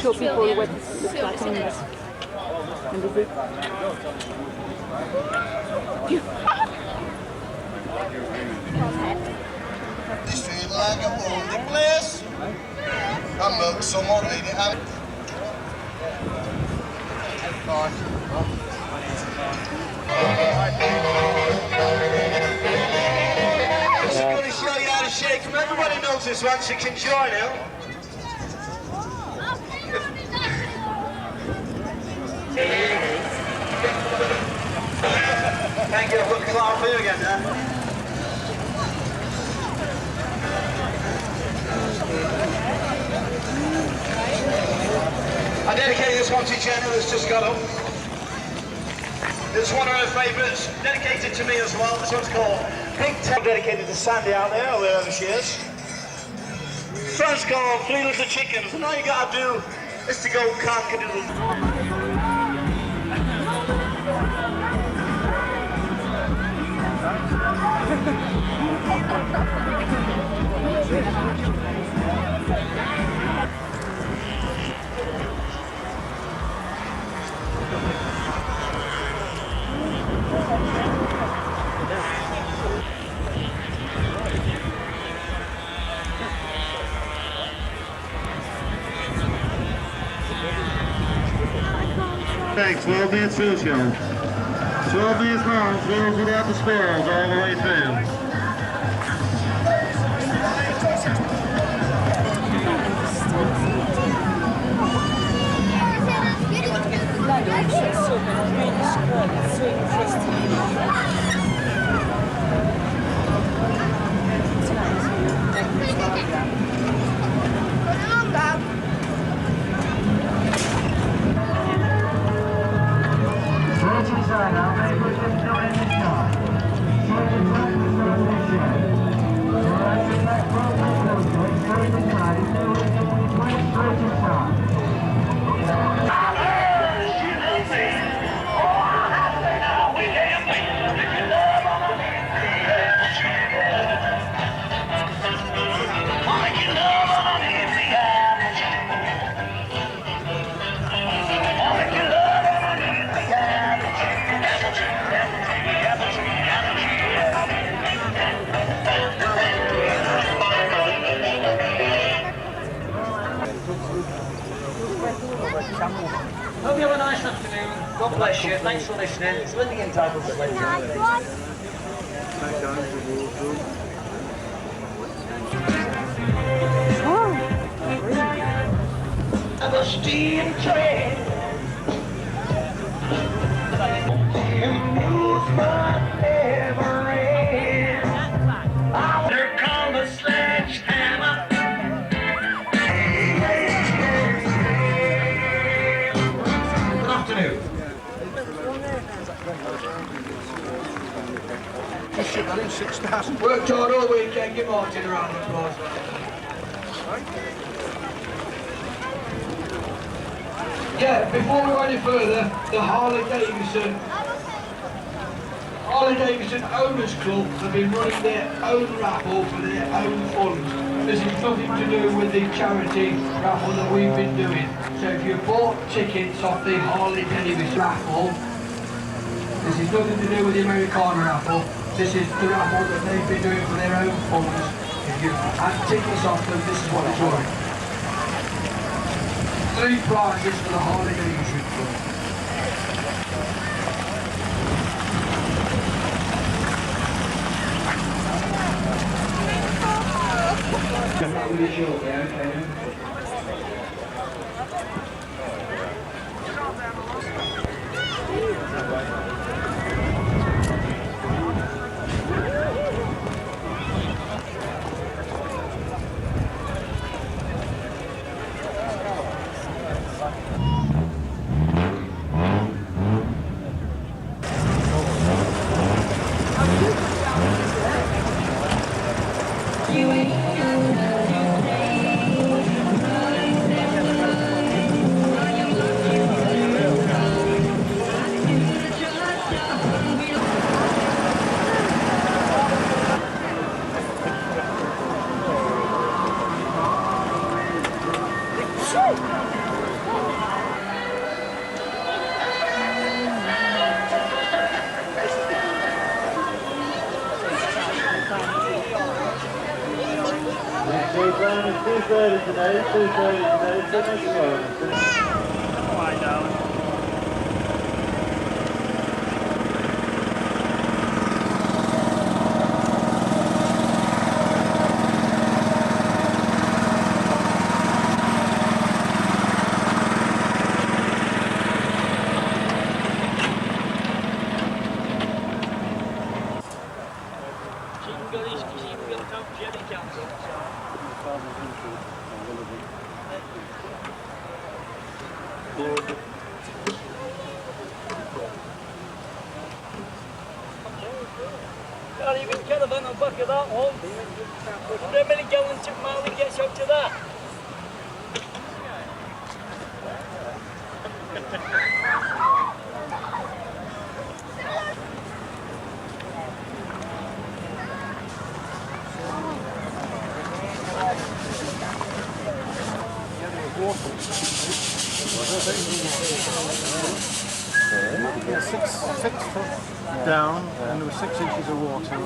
Show people what it looks like on this. And this is This feel like a holy place. I'm milk someone lady and I'm going to show you how to shake them. Everybody knows this one, so you can join now. Thank you, I've got the claw for you again now. I dedicate this one to Jenna that's just got up. It's one of her favourites, dedicated to me as well. This one's called Big Tail, dedicated to Sandy out there, or wherever she is. This one's called Three Little Chickens, and all you gotta do is to go cock-a-doodle. Thanks, 12 minutes through show. 12 minutes long, throws without the spells all the way through. so Hope you have a nice afternoon. God bless you. Thanks for listening. It's Living Entitled to Legend. Of a steam train. There comes a sledgehammer. Worked hard all weekend, give Martin a round of applause. Yeah, before we go any further, the Harley Davidson Owners Club have been running their own raffle for their own funds. This is nothing to do with the charity raffle that we've been doing. So if you bought tickets off the Harley Davidson raffle, this is nothing to do with the Americana raffle. This is the raffle that they've been doing for their own funds. If you had tickets off them, this is what it's worth. 3 prizes for the Harley Davidson Club. That will be shortly, okay? Can't even caravan on back of that one. How many gallons of Marley gets out to that? Yeah, six foot down, and there was 6 inches of water.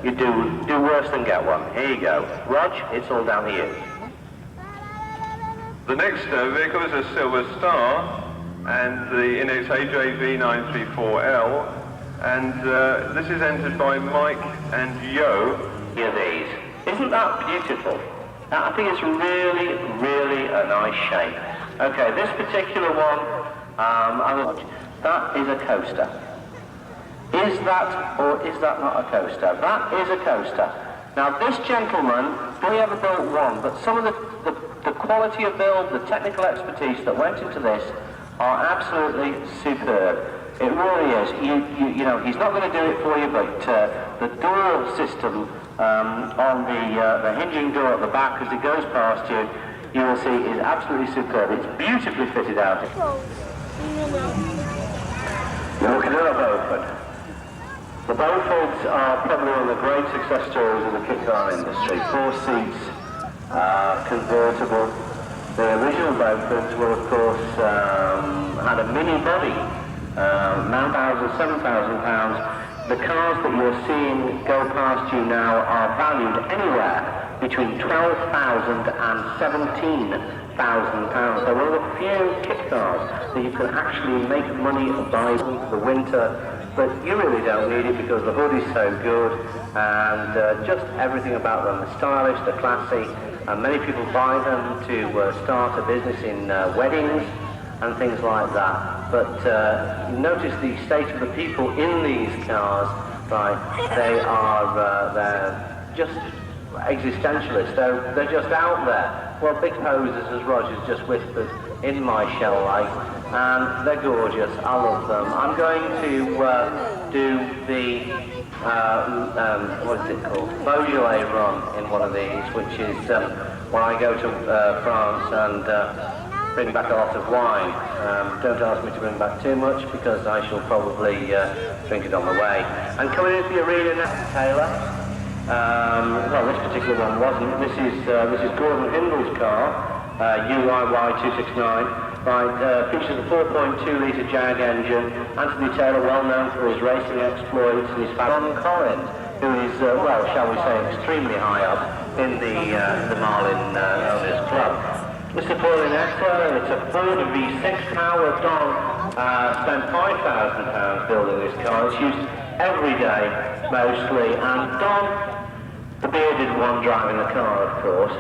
You'd do worse than get one. Here you go. Rog, it's all down to you. The next vehicle is a Silver Star, and the index AJV934L, and this is entered by Mike and Yo. Here these. Isn't that beautiful? I think it's really, really a nice shape. Okay, this particular one, that is a coaster. Is that or is that not a coaster? That is a coaster. Now this gentleman only ever built one, but some of the quality of build, the technical expertise that went into this are absolutely superb. It really is. You know, he's not going to do it for you, but the door system on the hinging door at the back as it goes past you, you will see is absolutely superb. It's beautifully fitted out. You're looking at a Beaufort. The Beauforts are probably one of the great success stories in the kit car industry. 4 seats, convertible. The original Beauforts were, of course, had a mini body, 9,000, 7,000 pounds. The cars that you're seeing go past you now are valued anywhere between 12,000 and 17,000 pounds. They're one of the few kit cars that you can actually make money by for the winter. But you really don't need it because the hood is so good, and just everything about them. They're stylish, they're classy, and many people buy them to start a business in weddings and things like that. But notice the state of the people in these cars, right? They're just existentialists. They're just out there. Well, big posers, as Roger's just whispered, in my shell light. And they're gorgeous. I love them. I'm going to do the what is it called? Beaujolais run in one of these, which is when I go to France and bring back a lot of wine. Don't ask me to bring back too much because I shall probably drink it on the way. And coming into the arena now, Taylor. Well, this particular one wasn't. This is Gordon Hindle's car, UYY269. Right, features a 4.2-litre Jag engine. Anthony Taylor, well known for his racing exploits, and his Ron Collins, who is, well, shall we say, extremely high up in the Marlin Owners Club. Mr. Paulinetta, it's a Ford V6 power. Don spent £5,000 building this car. It's used every day, mostly, and Don, the bearded one driving the car, of course,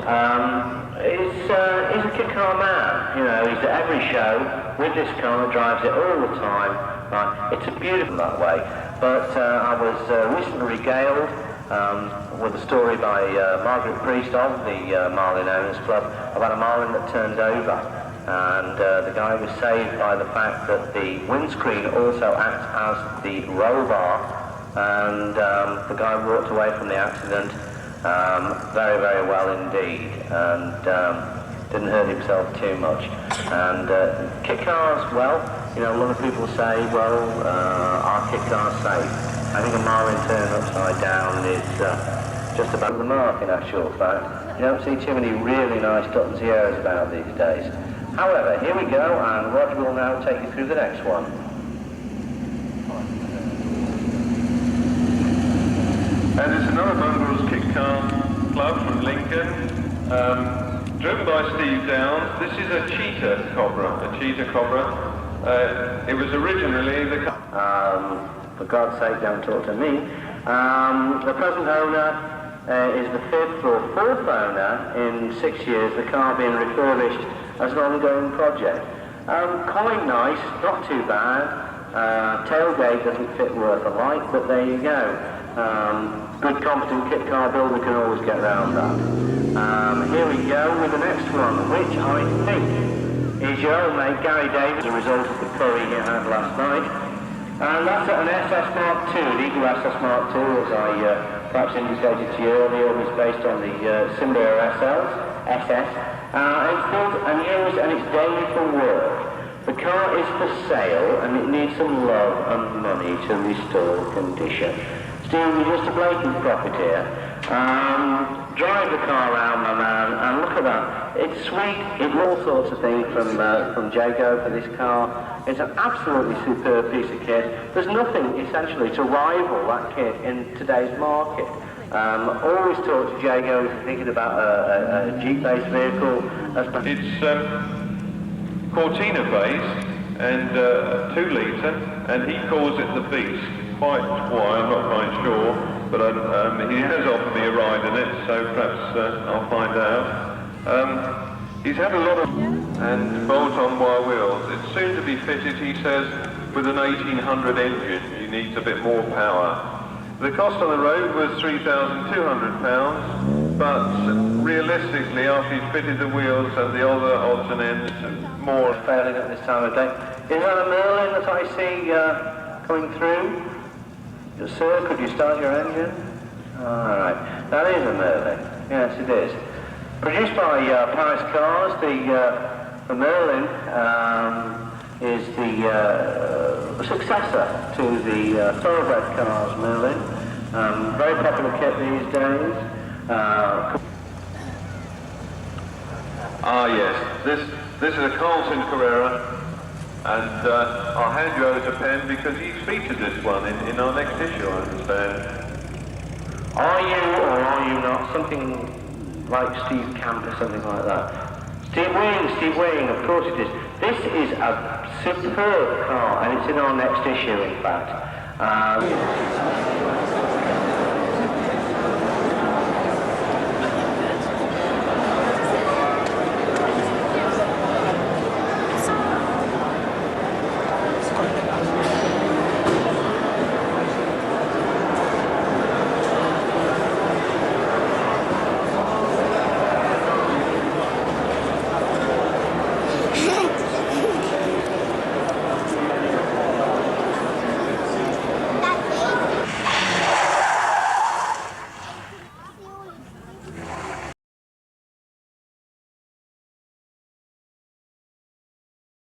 is a kit car man. You know, he's at every show with this car, drives it all the time. Right, it's a beautiful that way. But I was recently regaled with a story by Margaret Priest of the Marlin Owners Club about a marlin that turned over, and the guy was saved by the fact that the windscreen also acts as the roll bar, and the guy walked away from the accident very, very well indeed, and didn't hurt himself too much. And kit cars, well, you know, a lot of people say, well, are kit cars safe? I think a marlin turned upside down is just about the mark in actual fact. You don't see too many really nice Dutton Sierras about these days. However, here we go, and Roger will now take you through the next one. And it's another Mongrels Kit Car Club from Lincoln, driven by Steve Downs. This is a cheetah cobra. It was originally the... For God's sake, don't talk to me. The present owner is the 5th or 4th owner in 6 years, the car being refurbished as an ongoing project. Quite nice, not too bad. Tailgate doesn't fit worth a like, but there you go. Good competent kit car builder can always get around that. Here we go with the next one, which I think is your old mate Gary Davis, as a result of the curry he had last night. And that's an SS Mark II, the Eagle SS Mark II, as I perhaps indicated to you earlier, was based on the Cimbria SS. It's built and used and it's daily for work. The car is for sale and it needs some love and money to restore condition. Steve, you're just a blatant profiteer. Drive the car around, my man, and look at that. It's sweet, it's all sorts of things from Jago for this car. It's an absolutely superb piece of kit. There's nothing, essentially, to rival that kit in today's market. Always talk to Jago if you're thinking about a Jeep-based vehicle. It's Cortina-based and 2 litre, and he calls it the Beast. Why, I'm not quite sure, but he has offered me a ride in it, so perhaps I'll find out. He's had a lot of... and bolt-on wire wheels. It's soon to be fitted, he says, with an 1800 engine. He needs a bit more power. The cost on the road was £3,200, but realistically, after he's fitted the wheels and the other odds and ends, more... Failing at this time of day. Is that a Merlin that I see coming through? Yes, sir, could you start your engine? Alright, that is a Merlin. Yes, it is. Produced by Paris Cars, the Merlin is the successor to the thoroughbred cars Merlin. Very popular kit these days. Yes, this is a Carlton Carrera, and I'll hand you over to Penn because he's featured this one in our next issue, I understand. Are you or are you not something like Steve Camp or something like that? Steve Wing, of course it is. This is a superb car, and it's in our next issue, in fact.